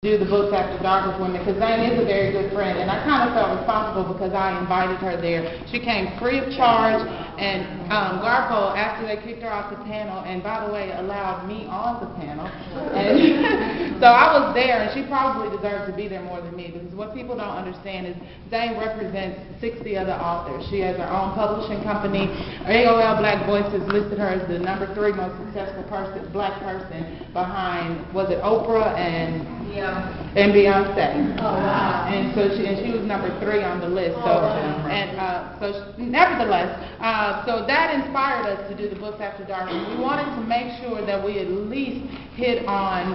do the Books After Dark with women, because Zane is a very good friend, and I kind of felt responsible because I invited her there. She came free of charge, and Garpo, after they kicked her off the panel, and by the way, allowed me on the panel, and so I was there, and she probably deserved to be there more than me, because what people don't understand is Zane represents 60 other authors. She has her own publishing company. AOL Black Voices listed her as the #3 most successful black person behind, was it Oprah and Beyonce. Oh, wow. And so she was #3 on the list. So nevertheless, so that inspired us to do the Books After Dark. And we wanted to make sure that we at least hit on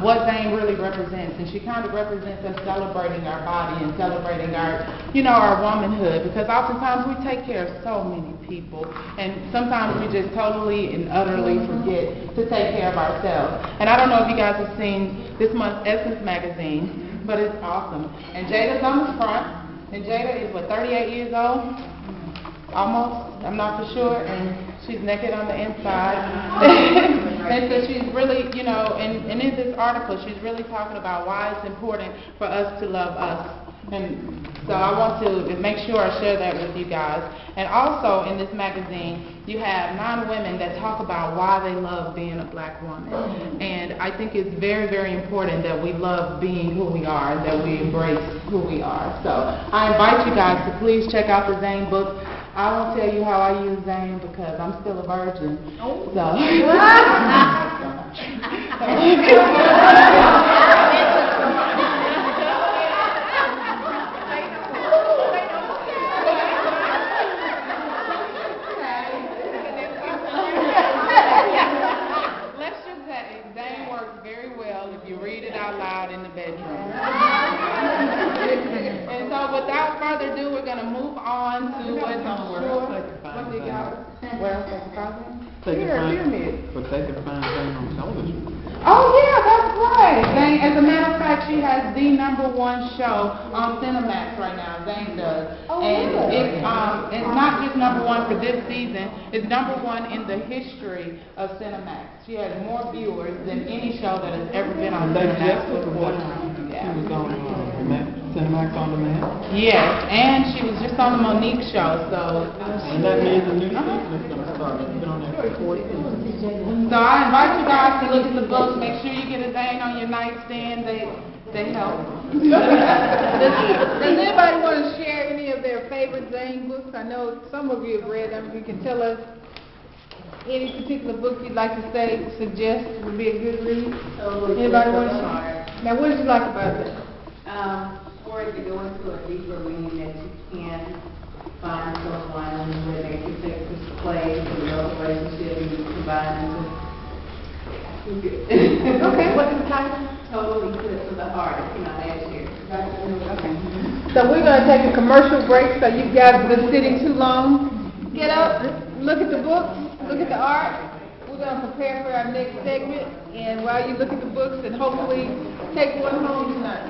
what Zane really represents, and she kind of represents us celebrating our body and celebrating our, our womanhood, because oftentimes we take care of so many people, and sometimes we just totally and utterly forget to take care of ourselves. And I don't know if you guys have seen this month's Essence magazine, but it's awesome. And Jada's on the front, and Jada is, 38 years old? Almost, I'm not for sure, and she's naked on the inside. And so she's really, and in this article, she's really talking about why it's important for us to love us. And so I want to make sure I share that with you guys. And also in this magazine, you have 9 women that talk about why they love being a black woman. And I think it's very, very important that we love being who we are, that we embrace who we are. So I invite you guys to please check out the Zane book. I won't tell you how I use Zane because I'm still a virgin. So. Let's just say Zane works very well if you read it out loud in the bedroom. And so without further ado, we're going to move on to what's on what do you got? Where else they can find it? But they can find Zane on television. Oh yeah, that's right. Zane, as a matter of fact, she has the #1 show on Cinemax right now. Zane does. Oh, and really? it's not just #1 for this season. It's #1 in the history of Cinemax. She has more viewers than any show that has ever been on Cinemax before. She was on Cinemax On Demand. Yes, and she was just on the Monique show, so. And that means the new season is going to start. It's been on there for 4 seasons. So I invite you guys to look at the books. Make sure you get a Zane on your nightstand. They help. Does anybody want to share any of their favorite Zane books? I know some of you have read them. You can tell us any particular book you'd like to suggest would be a good read. Anybody want to share? Now, what did you like about it? For it to go into a deeper meaning that you can find someone where they can take this place and your relationship and you combine into. Okay, what's the title? Totally Eclipse of the Heart. It came out last year. Okay. So we're going to take a commercial break, so you guys have been sitting too long. Get up, look at the books, look at the art. We're going to prepare for our next segment, and while you look at the books, and hopefully take one home tonight.